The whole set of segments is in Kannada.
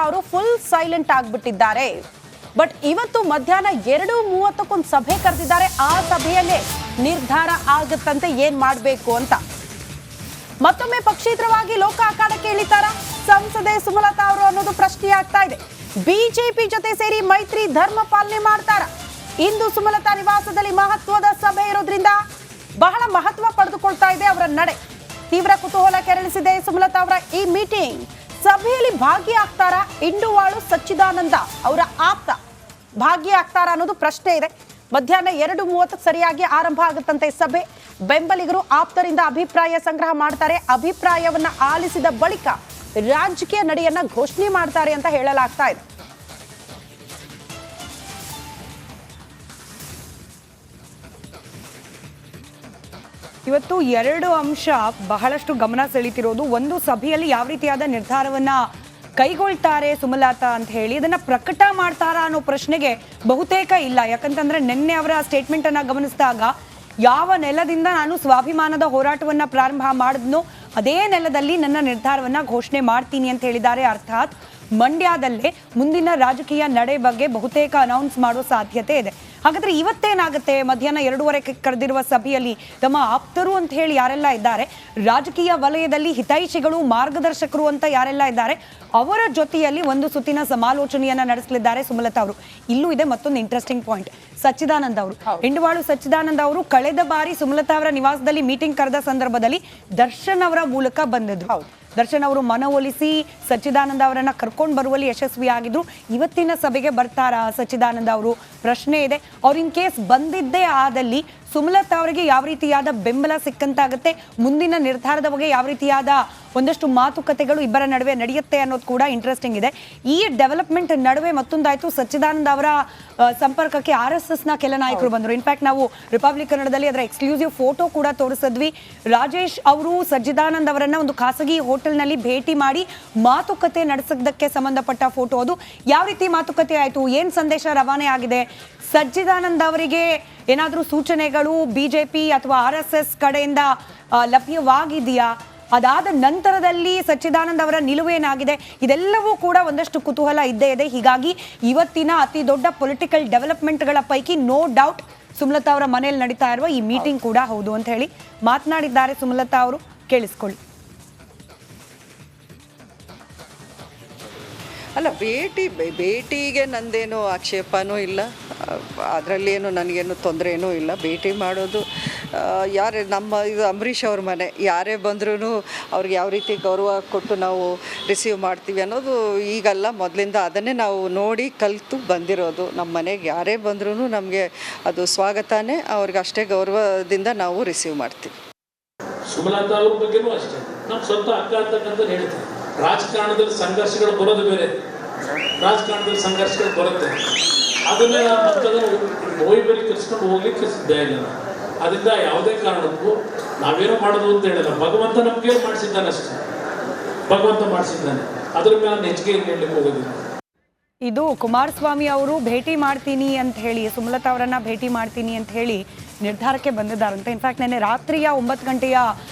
ಅವರು ಫುಲ್ ಸೈಲೆಂಟ್ ಆಗಿಬಿಟ್ಟಿದ್ದಾರೆ. ಬಟ್ ಇವತ್ತು ಮಧ್ಯಾಹ್ನ 2:30 ಸಭೆ ಕರೆದಿದ್ದಾರೆ. ಆ ಸಭೆಯಲ್ಲೇ ನಿರ್ಧಾರ ಆಗುತ್ತಂತೆ ಏನ್ ಮಾಡಬೇಕು ಅಂತ. ಮತ್ತೊಮ್ಮೆ ಪಕ್ಷೇತರವಾಗಿ ಲೋಕ ಅಖಾಡಕ್ಕೆ ಇಳಿತಾರ ಸಂಸದೆ ಸುಮಲತಾ ಅವರು ಅನ್ನೋದು ಪ್ರಶ್ನೆ ಆಗ್ತಾ ಇದೆ. ಬಿಜೆಪಿ ಜೊತೆ ಸೇರಿ ಮೈತ್ರಿ ಧರ್ಮ ಪಾಲನೆ ಮಾಡ್ತಾರ. ಇಂದು ಸುಮಲತಾ ನಿವಾಸದಲ್ಲಿ ಮಹತ್ವದ ಸಭೆ ಇರೋದ್ರಿಂದ ಬಹಳ ಮಹತ್ವ ಪಡೆದುಕೊಳ್ತಾ ಇದೆ ಅವರ ನಡೆ. ತೀವ್ರ ಕುತೂಹಲ ಕೆರಳಿಸಿದೆ ಸುಮಲತಾ ಅವರ ಈ ಮೀಟಿಂಗ್. ಸಭೆಯಲ್ಲಿ ಭಾಗಿಯಾಗ್ತಾರ ಇಂಡುವಾಳು ಸಚ್ಚಿದಾನಂದ ಅವರ ಆಪ್ತ ಭಾಗಿಯಾಗ್ತಾರ ಅನ್ನೋದು ಪ್ರಶ್ನೆ ಇದೆ. ಮಧ್ಯಾಹ್ನ 2:30 ಸರಿಯಾಗಿ ಆರಂಭ ಆಗುತ್ತಂತೆ ಸಭೆ. ಬೆಂಬಲಿಗರು ಆಪ್ತರಿಂದ ಅಭಿಪ್ರಾಯ ಸಂಗ್ರಹ ಮಾಡ್ತಾರೆ. ಅಭಿಪ್ರಾಯವನ್ನ ಆಲಿಸಿದ ಬಳಿಕ ರಾಜಕೀಯ ನಡೆಯನ್ನ ಘೋಷಣೆ ಮಾಡ್ತಾರೆ ಅಂತ ಹೇಳಲಾಗ್ತಾ ಇದೆ. ಇವತ್ತು 2 ಅಂಶ ಬಹಳಷ್ಟು ಗಮನ ಸೆಳೀತಿರೋದು. ಒಂದು, ಸಭೆಯಲ್ಲಿ ಯಾವ ರೀತಿಯಾದ ನಿರ್ಧಾರವನ್ನ ಕೈಗೊಳ್ತಾರೆ ಸುಮಲತಾ ಅಂತ ಹೇಳಿ ಇದನ್ನ ಪ್ರಕಟ ಮಾಡ್ತಾರಾ ಅನ್ನೋ ಪ್ರಶ್ನೆಗೆ ಬಹುತೇಕ ಇಲ್ಲ. ಯಾಕಂತಂದ್ರೆ ನಿನ್ನೆ ಅವರ ಸ್ಟೇಟ್ಮೆಂಟ್ ಅನ್ನ ಗಮನಿಸಿದಾಗ ಯಾವ ನೆಲದಿಂದ ನಾನು ಸ್ವಾಭಿಮಾನದ ಹೋರಾಟವನ್ನ ಪ್ರಾರಂಭ ಮಾಡಿದ್ನೋ ಅದೇ ನೆಲದಲ್ಲಿ ನನ್ನ ನಿರ್ಧಾರವನ್ನ ಘೋಷಣೆ ಮಾಡ್ತೀನಿ ಅಂತ ಹೇಳಿದ್ದಾರೆ. ಅರ್ಥಾತ್ ಮಂಡ್ಯದಲ್ಲೇ ಮುಂದಿನ ರಾಜಕೀಯ ನಡೆ ಬಗ್ಗೆ ಬಹುತೇಕ ಅನೌನ್ಸ್ ಮಾಡೋ ಸಾಧ್ಯತೆ ಇದೆ. ಹಾಗಾದ್ರೆ ಇವತ್ತೇನಾಗುತ್ತೆ? ಮಧ್ಯಾಹ್ನ 2:30 ಕರೆದಿರುವ ಸಭೆಯಲ್ಲಿ ತಮ್ಮ ಆಪ್ತರು ಅಂತ ಹೇಳಿ ಯಾರೆಲ್ಲ ಇದ್ದಾರೆ, ರಾಜಕೀಯ ವಲಯದಲ್ಲಿ ಹಿತೈಷಿಗಳು, ಮಾರ್ಗದರ್ಶಕರು ಅಂತ ಯಾರೆಲ್ಲ ಇದ್ದಾರೆ, ಅವರ ಜೊತೆಯಲ್ಲಿ ಒಂದು ಸುತ್ತಿನ ಸಮಾಲೋಚನೆಯನ್ನ ನಡೆಸಲಿದ್ದಾರೆ ಸುಮಲತಾ ಅವರು. ಇಲ್ಲೂ ಇದೆ ಮತ್ತೊಂದು ಇಂಟ್ರೆಸ್ಟಿಂಗ್ ಪಾಯಿಂಟ್. ಸಚ್ಚಿದಾನಂದ ಅವರು, ಇಂಡುವಾಳು ಸಚ್ಚಿದಾನಂದ ಅವರು ಕಳೆದ ಬಾರಿ ಸುಮಲತಾ ಅವರ ನಿವಾಸದಲ್ಲಿ ಮೀಟಿಂಗ್ ಕರೆದ ಸಂದರ್ಭದಲ್ಲಿ ದರ್ಶನ್ ಅವರ ಮೂಲಕ ಬಂದಿದ್ರು. ದರ್ಶನ್ ಅವರು ಮನವೊಲಿಸಿ ಸಚ್ಚಿದಾನಂದ ಅವರನ್ನ ಕರ್ಕೊಂಡು ಬರುವಲ್ಲಿ ಯಶಸ್ವಿಯಾಗಿದ್ರು. ಇವತ್ತಿನ ಸಭೆಗೆ ಬರ್ತಾರಾ ಸಚ್ಚಿದಾನಂದ ಅವರು? ಪ್ರಶ್ನೆ ಇದೆ. ಅವ್ರು ಇನ್ ಕೇಸ್ ಬಂದಿದ್ದೇ ಆದಲ್ಲಿ ಸುಮಲತಾ ಅವರಿಗೆ ಯಾವ ರೀತಿಯಾದ ಬೆಂಬಲ ಸಿಕ್ಕಂತಾಗುತ್ತೆ, ಮುಂದಿನ ನಿರ್ಧಾರದ ಬಗ್ಗೆ ಯಾವ ರೀತಿಯಾದ ಒಂದಷ್ಟು ಮಾತುಕತೆಗಳು ಇಬ್ಬರ ನಡುವೆ ನಡೆಯುತ್ತೆ ಅನ್ನೋದು ಕೂಡ ಇಂಟ್ರೆಸ್ಟಿಂಗ್ ಇದೆ. ಈ ಡೆವಲಪ್ಮೆಂಟ್ ನಡುವೆ ಮತ್ತೊಂದಾಯ್ತು, ಸಚ್ಚಿದಾನಂದ ಅವರ ಸಂಪರ್ಕಕ್ಕೆ RSS ನ ಕೆಲ ನಾಯಕರು ಬಂದರು. ಇನ್ಫ್ಯಾಕ್ಟ್ ನಾವು ರಿಪಬ್ಲಿಕ್ ಕನ್ನಡದಲ್ಲಿ ಅದರ ಎಕ್ಸ್ಕ್ಲೂಸಿವ್ ಫೋಟೋ ಕೂಡ ತೋರಿಸಿದ್ವಿ. ರಾಜೇಶ್ ಅವರು ಸಚ್ಚಿದಾನಂದ ಅವರನ್ನ ಒಂದು ಖಾಸಗಿ ಹೋಟೆಲ್ನಲ್ಲಿ ಭೇಟಿ ಮಾಡಿ ಮಾತುಕತೆ ನಡೆಸೋದಕ್ಕೆ ಸಂಬಂಧಪಟ್ಟ ಫೋಟೋ. ಅದು ಯಾವ ರೀತಿ ಮಾತುಕತೆ ಆಯಿತು, ಏನು ಸಂದೇಶ ರವಾನೆ ಆಗಿದೆ, ಸಚ್ಚಿದಾನಂದ ಅವರಿಗೆ ಏನಾದರೂ ಸೂಚನೆಗಳು ಬಿಜೆಪಿ ಅಥವಾ RSS ಕಡೆಯಿಂದ ಲಭ್ಯವಾಗಿದೆಯಾ, ಅದಾದ ನಂತರದಲ್ಲಿ ಸಚ್ಚಿದಾನಂದ ಅವರ ನಿಲುವೇನಾಗಿದೆ, ಇದೆಲ್ಲವೂ ಕೂಡ ಒಂದಷ್ಟು ಕುತೂಹಲ ಇದ್ದೇ ಇದೆ. ಹೀಗಾಗಿ ಇವತ್ತಿನ ಅತಿ ದೊಡ್ಡ ಪೊಲಿಟಿಕಲ್ ಡೆವಲಪ್ಮೆಂಟ್ಗಳ ಪೈಕಿ ನೋ ಡೌಟ್ ಸುಮಲತಾ ಅವರ ಮನೆಯಲ್ಲಿ ನಡೀತಾ ಇರುವ ಈ ಮೀಟಿಂಗ್ ಕೂಡ ಹೌದು ಅಂತ ಹೇಳಿ ಮಾತನಾಡಿದ್ದಾರೆ ಸುಮಲತಾ ಅವರು. ಕೇಳಿಸ್ಕೊಳ್ಳಿ. ಅಲ್ಲ, ಭೇಟಿಗೆ ನಂದೇನು ಆಕ್ಷೇಪನೂ ಇಲ್ಲ, ಅದರಲ್ಲೇನು ನನಗೇನು ತೊಂದರೆನೂ ಇಲ್ಲ. ಭೇಟಿ ಮಾಡೋದು ಯಾರೇ ಇದು ಅಂಬರೀಷ್ ಅವ್ರ ಮನೆ, ಯಾರೇ ಬಂದ್ರೂ ಅವ್ರಿಗೆ ಯಾವ ರೀತಿ ಗೌರವ ಕೊಟ್ಟು ನಾವು ರಿಸೀವ್ ಮಾಡ್ತೀವಿ ಅನ್ನೋದು ಈಗಲ್ಲ, ಮೊದಲಿಂದ ಅದನ್ನೇ ನಾವು ನೋಡಿ ಕಲಿತು ಬಂದಿರೋದು. ನಮ್ಮ ಮನೆಗೆ ಯಾರೇ ಬಂದ್ರೂ ನಮಗೆ ಅದು ಸ್ವಾಗತನೇ, ಅವ್ರಿಗೆ ಅಷ್ಟೇ ಗೌರವದಿಂದ ನಾವು ರಿಸೀವ್ ಮಾಡ್ತೀವಿ. ಸುಮಲತಾ ಅವ್ರ ಬಗ್ಗೆನೂ ಅಷ್ಟೇ, ನಮ್ಮ ಸ್ವಂತ ಅಕ್ಕ ಅಂತಕ್ಕಂಥ ಹೇಳ್ತಾರೆ. ರಾಜಕಾರಣದಲ್ಲಿ ಸಂಘರ್ಷಗಳು ಬರೋದು ಬೇರೆ, ರಾಜಕಾರಣದಲ್ಲಿ ಸಂಘರ್ಷಗಳು ಬರುತ್ತೆ, ಅದನ್ನೇ ಹೋಗಿ ಕರ್ಸ್ಕೊಂಡು ಹೋಗ್ಲಿಕ್ಕೆ ಸಿದ್ಧ ಇಲ್ಲ. ಅದರಿಂದ ಯಾವುದೇ ಕಾರಣಕ್ಕೂ ನಾವೇನೋ ಮಾಡೋದು ಅಂತ ಹೇಳಿಲ್ಲ. ಭಗವಂತ ನಮ್ಗೆ ಮಾಡಿಸಿದ್ದಾನೆ ಅಷ್ಟೇ, ಭಗವಂತ ಮಾಡಿಸಿದ್ದಾನೆ, ಅದ್ರ ಮೇಲೆ ಹೆಚ್ಚಿಗೆ ಹೇಳಲಿಕ್ಕೆ ಹೋಗೋದಿಲ್ಲ. ಇದು ಕುಮಾರಸ್ವಾಮಿ ಅವರು ಭೇಟಿ ಮಾಡ್ತೀನಿ ಅಂತ ಹೇಳಿ, ಸುಮಲತಾ ಅವರನ್ನ ಭೇಟಿ ಮಾಡ್ತೀನಿ ಅಂತ ಹೇಳಿ ನಿರ್ಧಾರಕ್ಕೆ ಬಂದಿದ್ದಾರಂತೆ. ಇನ್ಫ್ಯಾಕ್ಟ್ ನೆನ್ನೆ ರಾತ್ರಿಯ 9 ಗಂಟೆಯ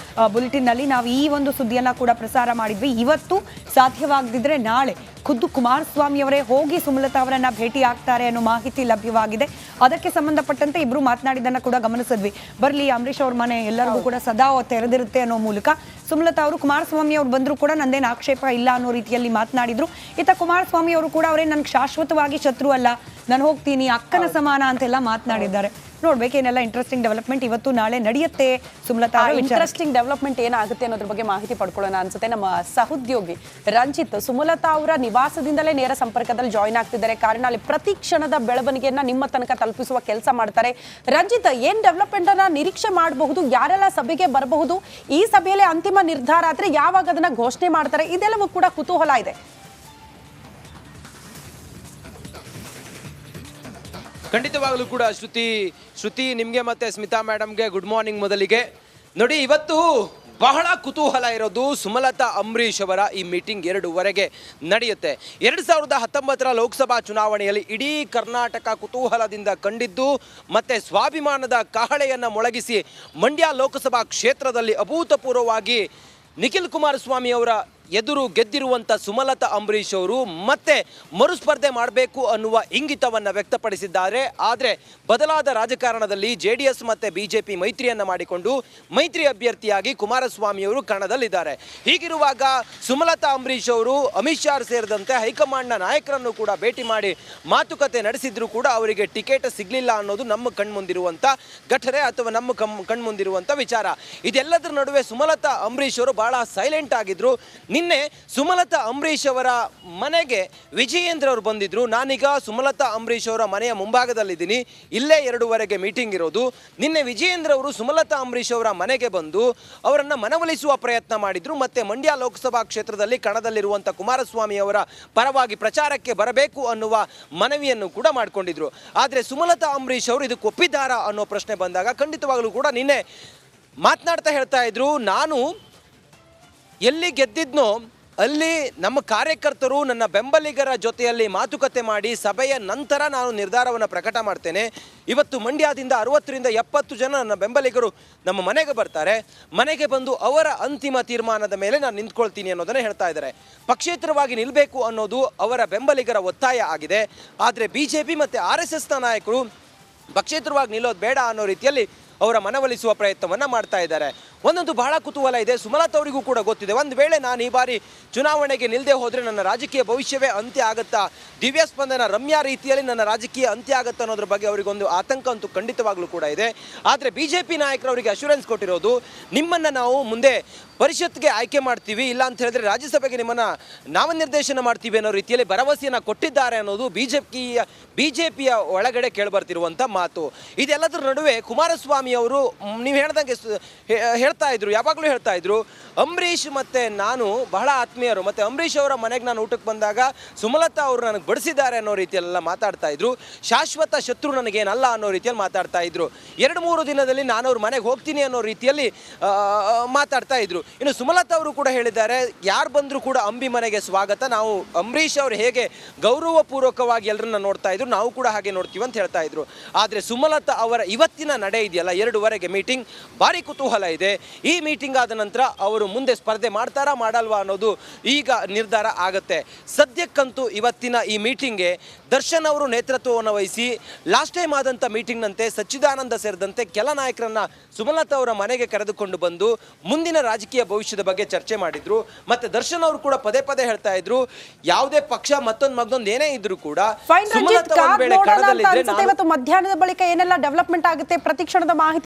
ಬುಲೆಟಿನ್ನಲ್ಲಿ ನಾವು ಈ ಒಂದು ಸುದ್ದಿಯನ್ನು ಕೂಡ ಪ್ರಸಾರ ಮಾಡಿದ್ವಿ. ಇವತ್ತು ಸಾಧ್ಯವಾಗದಿದ್ರೆ ನಾಳೆ ಖುದ್ದು ಕುಮಾರಸ್ವಾಮಿ ಅವರೇ ಹೋಗಿ ಸುಮಲತಾ ಅವರನ್ನ ಭೇಟಿ ಆಗ್ತಾರೆ ಅನ್ನೋ ಮಾಹಿತಿ ಲಭ್ಯವಾಗಿದೆ. ಅದಕ್ಕೆ ಸಂಬಂಧಪಟ್ಟಂತೆ ಇಬ್ರು ಮಾತನಾಡಿದ್ದನ್ನು ಕೂಡ ಗಮನಿಸಿದ್ವಿ. ಬರಲಿ, ಅಂಬರೀಷ್ ಅವ್ರ ಮನೆ ಎಲ್ಲರಿಗೂ ಕೂಡ ಸದಾ ತೆರೆದಿರುತ್ತೆ ಅನ್ನೋ ಮೂಲಕ ಸುಮಲತಾ ಅವರು ಕುಮಾರಸ್ವಾಮಿ ಅವ್ರು ಬಂದರೂ ಕೂಡ ನಂದೇನು ಆಕ್ಷೇಪ ಇಲ್ಲ ಅನ್ನೋ ರೀತಿಯಲ್ಲಿ ಮಾತನಾಡಿದ್ರು. ಇತ್ತ ಕುಮಾರಸ್ವಾಮಿ ಅವರು ಕೂಡ ಅವರೇ ನನ್ಗೆ ಶಾಶ್ವತವಾಗಿ ಶತ್ರು ಅಲ್ಲ, ನಾನು ಹೋಗ್ತೀನಿ, ಅಕ್ಕನ ಸಮಾನ ಅಂತೆಲ್ಲ ಮಾತನಾಡಿದ್ದಾರೆ. ನೋಡ್ಬೇಕೇನೆಲ್ಲ ಇಂಟ್ರೆಸ್ಟಿಂಗ್ ಡೆವಲಪ್ಮೆಂಟ್ ಇವತ್ತು ನಾಳೆ ನಡೆಯುತ್ತೆ. ಸುಮಲತಾ ಇಂಟ್ರೆಸ್ಟಿಂಗ್ ಡೆವಲಪ್ಮೆಂಟ್ ಏನಾಗುತ್ತೆ ಅನ್ನೋದ್ರ ಬಗ್ಗೆ ಮಾಹಿತಿ ಪಡ್ಕೊಳ್ಳೋಣ ಅನ್ಸುತ್ತೆ. ನಮ್ಮ ಸಹೋದ್ಯೋಗಿ ರಂಜಿತ್ ಸುಮಲತಾ ಅವರ ನಿವಾಸದಿಂದಲೇ ನೇರ ಸಂಪರ್ಕದಲ್ಲಿ ಜಾಯಿನ್ ಆಗ್ತಿದ್ದಾರೆ. ಕಾರಣ ಅಲ್ಲಿ ಪ್ರತಿ ಕ್ಷಣದ ಬೆಳವಣಿಗೆಯನ್ನ ನಿಮ್ಮ ತನಕ ತಲುಪಿಸುವ ಕೆಲಸ ಮಾಡ್ತಾರೆ. ರಂಜಿತ್, ಏನ್ ಡೆವಲಪ್ಮೆಂಟ್ ಅನ್ನ ನಿರೀಕ್ಷೆ ಮಾಡಬಹುದು, ಯಾರೆಲ್ಲ ಸಭೆಗೆ ಬರಬಹುದು, ಈ ಸಭೆಯಲ್ಲಿ ಅಂತಿಮ ನಿರ್ಧಾರ ಆದ್ರೆ ಯಾವಾಗ ಅದನ್ನ ಘೋಷಣೆ ಮಾಡ್ತಾರೆ, ಇದೆಲ್ಲವೂ ಕೂಡ ಕುತೂಹಲ ಇದೆ. ಖಂಡಿತವಾಗಲೂ ಕೂಡ ಶ್ರುತಿ ನಿಮಗೆ ಮತ್ತೆ ಸ್ಮಿತಾ ಮೇಡಮ್ಗೆ ಗುಡ್ ಮಾರ್ನಿಂಗ್. ಮೊದಲಿಗೆ ನೋಡಿ, ಇವತ್ತು ಬಹಳ ಕುತೂಹಲ ಇರೋದು ಸುಮಲತಾ ಅಂಬರೀಷ್ ಅವರ ಈ ಮೀಟಿಂಗ್ 2:30 ನಡೆಯುತ್ತೆ. 2019 ಲೋಕಸಭಾ ಚುನಾವಣೆಯಲ್ಲಿ ಇಡೀ ಕರ್ನಾಟಕ ಕುತೂಹಲದಿಂದ ಕಂಡಿದ್ದು, ಮತ್ತೆ ಸ್ವಾಭಿಮಾನದ ಕಹಳೆಯನ್ನು ಮೊಳಗಿಸಿ ಮಂಡ್ಯ ಲೋಕಸಭಾ ಕ್ಷೇತ್ರದಲ್ಲಿ ಅಭೂತಪೂರ್ವವಾಗಿ ನಿಖಿಲ್ ಕುಮಾರಸ್ವಾಮಿ ಅವರ ಎದುರು ಗೆದ್ದಿರುವಂಥ ಸುಮಲತಾ ಅಂಬರೀಶ್ ಅವರು ಮತ್ತೆ ಮರುಸ್ಪರ್ಧೆ ಮಾಡಬೇಕು ಅನ್ನುವ ಇಂಗಿತವನ್ನು ವ್ಯಕ್ತಪಡಿಸಿದ್ದಾರೆ. ಆದರೆ ಬದಲಾದ ರಾಜಕಾರಣದಲ್ಲಿ JDS ಮತ್ತು BJP ಮೈತ್ರಿಯನ್ನು ಮಾಡಿಕೊಂಡು ಮೈತ್ರಿ ಅಭ್ಯರ್ಥಿಯಾಗಿ ಕುಮಾರಸ್ವಾಮಿ ಅವರು ಕಣದಲ್ಲಿದ್ದಾರೆ. ಹೀಗಿರುವಾಗ ಸುಮಲತಾ ಅಂಬರೀಶ್ ಅವರು ಅಮಿತ್ ಶಾ ಸೇರಿದಂತೆ ಹೈಕಮಾಂಡ್ನ ನಾಯಕರನ್ನು ಕೂಡ ಭೇಟಿ ಮಾಡಿ ಮಾತುಕತೆ ನಡೆಸಿದ್ರು ಕೂಡ ಅವರಿಗೆ ಟಿಕೆಟ್ ಸಿಗಲಿಲ್ಲ ಅನ್ನೋದು ನಮ್ಮ ಕಣ್ಮುಂದಿರುವಂಥ ಘಟನೆ ಅಥವಾ ನಮ್ಮ ಕಣ್ಮುಂದಿರುವಂಥ ವಿಚಾರ. ಇದೆಲ್ಲದರ ನಡುವೆ ಸುಮಲತಾ ಅಂಬರೀಶ್ ಅವರು ಬಹಳ ಸೈಲೆಂಟ್ ಆಗಿದ್ರು. ನಿನ್ನೆ ಸುಮಲತಾ ಅಂಬರೀಶ್ ಅವರ ಮನೆಗೆ ವಿಜಯೇಂದ್ರ ಅವರು ಬಂದಿದ್ರು. ನಾನೀಗ ಸುಮಲತಾ ಅಂಬರೀಶ್ ಅವರ ಮನೆಯ ಮುಂಭಾಗದಲ್ಲಿದ್ದೀನಿ. ಇಲ್ಲೇ 2:15 ಮೀಟಿಂಗ್ ಇರೋದು. ನಿನ್ನೆ ವಿಜಯೇಂದ್ರ ಅವರು ಸುಮಲತಾ ಅಂಬರೀಶ್ ಅವರ ಮನೆಗೆ ಬಂದು ಅವರನ್ನು ಮನವೊಲಿಸುವ ಪ್ರಯತ್ನ ಮಾಡಿದ್ರು. ಮತ್ತೆ ಮಂಡ್ಯ ಲೋಕಸಭಾ ಕ್ಷೇತ್ರದಲ್ಲಿ ಕಣದಲ್ಲಿರುವಂಥ ಕುಮಾರಸ್ವಾಮಿ ಅವರ ಪರವಾಗಿ ಪ್ರಚಾರಕ್ಕೆ ಬರಬೇಕು ಅನ್ನುವ ಮನವಿಯನ್ನು ಕೂಡ ಮಾಡಿಕೊಂಡಿದ್ರು. ಆದರೆ ಸುಮಲತಾ ಅಂಬರೀಶ್ ಅವರು ಇದಕ್ಕೆ ಒಪ್ಪಿದ್ದಾರಾ ಅನ್ನೋ ಪ್ರಶ್ನೆ ಬಂದಾಗ ಖಂಡಿತವಾಗಲೂ ಕೂಡ ನಿನ್ನೆ ಮಾತನಾಡ್ತಾ ಹೇಳ್ತಾ ಇದ್ರು, ನಾನು ಎಲ್ಲಿ ಗೆದ್ದಿದ್ನೋ ಅಲ್ಲಿ ನಮ್ಮ ಕಾರ್ಯಕರ್ತರು ನನ್ನ ಬೆಂಬಲಿಗರ ಜೊತೆಯಲ್ಲಿ ಮಾತುಕತೆ ಮಾಡಿ ಸಭೆಯ ನಂತರ ನಾನು ನಿರ್ಧಾರವನ್ನು ಪ್ರಕಟ ಮಾಡ್ತೇನೆ. ಇವತ್ತು ಮಂಡ್ಯದಿಂದ 60ರಿಂದ 70 ಜನ ನನ್ನ ಬೆಂಬಲಿಗರು ನಮ್ಮ ಮನೆಗೆ ಬರ್ತಾರೆ. ಮನೆಗೆ ಬಂದು ಅವರ ಅಂತಿಮ ತೀರ್ಮಾನದ ಮೇಲೆ ನಾನು ನಿಂತ್ಕೊಳ್ತೀನಿ ಅನ್ನೋದನ್ನು ಹೇಳ್ತಾ ಇದ್ದಾರೆ. ಪಕ್ಷೇತರವಾಗಿ ನಿಲ್ಲಬೇಕು ಅನ್ನೋದು ಅವರ ಬೆಂಬಲಿಗರ ಒತ್ತಾಯ ಆಗಿದೆ. ಆದರೆ BJP ಮತ್ತು RSSನ ನಾಯಕರು ಪಕ್ಷೇತರವಾಗಿ ನಿಲ್ಲೋದು ಬೇಡ ಅನ್ನೋ ರೀತಿಯಲ್ಲಿ ಅವರ ಮನವೊಲಿಸುವ ಪ್ರಯತ್ನವನ್ನು ಮಾಡ್ತಾ ಇದ್ದಾರೆ. ಒಂದೊಂದು ಬಹಳ ಕುತೂಹಲ ಇದೆ. ಸುಮಲತಾ ಅವರಿಗೂ ಕೂಡ ಗೊತ್ತಿದೆ, ಒಂದು ವೇಳೆ ನಾನು ಈ ಬಾರಿ ಚುನಾವಣೆಗೆ ನಿಲ್ಲದೆ ಹೋದರೆ ನನ್ನ ರಾಜಕೀಯ ಭವಿಷ್ಯವೇ ಅಂತ್ಯ ಆಗುತ್ತಾ, ದಿವ್ಯ ಸ್ಪಂದನ ರಮ್ಯಾ ರೀತಿಯಲ್ಲಿ ನನ್ನ ರಾಜಕೀಯ ಅಂತ್ಯ ಆಗುತ್ತಾ ಅನ್ನೋದ್ರ ಬಗ್ಗೆ ಅವರಿಗೊಂದು ಆತಂಕ ಅಂತೂ ಖಂಡಿತವಾಗ್ಲೂ ಕೂಡ ಇದೆ. ಆದರೆ BJP ನಾಯಕರು ಅವರಿಗೆ ಅಶ್ಯೂರೆನ್ಸ್ ಕೊಟ್ಟಿರೋದು, ನಿಮ್ಮನ್ನು ನಾವು ಮುಂದೆ ಪರಿಷತ್ಗೆ ಆಯ್ಕೆ ಮಾಡ್ತೀವಿ, ಇಲ್ಲ ಅಂತ ಹೇಳಿದ್ರೆ ರಾಜ್ಯಸಭೆಗೆ ನಿಮ್ಮನ್ನು ನಾಮನಿರ್ದೇಶನ ಮಾಡ್ತೀವಿ ಅನ್ನೋ ರೀತಿಯಲ್ಲಿ ಭರವಸೆಯನ್ನು ಕೊಟ್ಟಿದ್ದಾರೆ ಅನ್ನೋದು BJPಯ ಒಳಗಡೆ ಕೇಳಿಬರ್ತಿರುವಂಥ ಮಾತು. ಇದೆಲ್ಲದರ ನಡುವೆ ಕುಮಾರಸ್ವಾಮಿ ಅವರು ನೀವು ಹೇಳ್ದಂಗೆ ಹೇಳ್ತಾ ಇದ್ರು, ಯಾವಾಗಲೂ ಹೇಳ್ತಾ ಇದ್ರು, ಅಂಬರೀಷ್ ಮತ್ತು ನಾನು ಬಹಳ ಆತ್ಮೀಯರು, ಮತ್ತು ಅಂಬರೀಷ್ ಅವರ ಮನೆಗೆ ನಾನು ಊಟಕ್ಕೆ ಬಂದಾಗ ಸುಮಲತಾ ಅವರು ನನಗೆ ಬಡಿಸಿದ್ದಾರೆ ಅನ್ನೋ ರೀತಿಯಲ್ಲೆಲ್ಲ ಮಾತಾಡ್ತಾ ಇದ್ರು. ಶಾಶ್ವತ ಶತ್ರು ನನಗೇನಲ್ಲ ಅನ್ನೋ ರೀತಿಯಲ್ಲಿ ಮಾತಾಡ್ತಾ ಇದ್ರು. 2-3 ದಿನದಲ್ಲಿ ನಾನು ಅವ್ರ ಮನೆಗೆ ಹೋಗ್ತೀನಿ ಅನ್ನೋ ರೀತಿಯಲ್ಲಿ ಮಾತಾಡ್ತಾ ಇದ್ರು. ಇನ್ನು ಸುಮಲತಾ ಅವರು ಕೂಡ ಹೇಳಿದ್ದಾರೆ, ಯಾರು ಬಂದರೂ ಕೂಡ ಅಂಬಿ ಮನೆಗೆ ಸ್ವಾಗತ, ನಾವು ಅಂಬರೀಷ್ ಅವರು ಹೇಗೆ ಗೌರವಪೂರ್ವಕವಾಗಿ ಎಲ್ಲರನ್ನ ನೋಡ್ತಾ ಇದ್ರು ನಾವು ಕೂಡ ಹಾಗೆ ನೋಡ್ತೀವಿ ಅಂತ ಹೇಳ್ತಾ ಇದ್ರು. ಆದರೆ ಸುಮಲತಾ ಅವರ ಇವತ್ತಿನ ನಡೆ ಇದೆಯಲ್ಲ, 2:15 ಮೀಟಿಂಗ್, ಭಾರಿ ಕುತೂಹಲ ಇದೆ. ಈ ಮೀಟಿಂಗ್ ಆದ ನಂತರ ಅವರು ಮುಂದೆ ಸ್ಪರ್ಧೆ ಮಾಡ್ತಾರಾ ಮಾಡಲ್ವಾ ಅನ್ನೋದು ಈಗ ನಿರ್ಧಾರ ಆಗುತ್ತೆ. ಸದ್ಯಕ್ಕಂತೂ ಇವತ್ತಿನ ಈ ಮೀಟಿಂಗ್ಗೆ ದರ್ಶನ್ ಅವರು ನೇತೃತ್ವವನ್ನು ವಹಿಸಿ ಲಾಸ್ಟ್ ಟೈಮ್ ಆದಂಥ ಮೀಟಿಂಗ್ನಂತೆ ಸಚ್ಚಿದಾನಂದ ಸೇರಿದಂತೆ ಕೆಲ ನಾಯಕರನ್ನ ಸುಮಲತಾ ಅವರ ಮನೆಗೆ ಕರೆದುಕೊಂಡು ಬಂದು ಮುಂದಿನ ರಾಜಕೀಯ ಭವಿಷ್ಯದ ಬಗ್ಗೆ ಚರ್ಚೆ ಮಾಡಿದ್ರು. ಮತ್ತೆ ದರ್ಶನ್ ಅವರು ಕೂಡ ಪದೇ ಪದೇ ಹೇಳ್ತಾ ಇದ್ರು, ಯಾವುದೇ ಪಕ್ಷ ಮತ್ತೊಂದು ಏನೇ ಇದ್ರು ಕೂಡ ಇವತ್ತು ಮಧ್ಯಾಹ್ನದ ಬಳಿಕ ಏನೆಲ್ಲ ಡೆವಲಪ್ಮೆಂಟ್ ಆಗುತ್ತೆ ಪ್ರತಿ ಕ್ಷಣದ ಮಾಹಿತಿ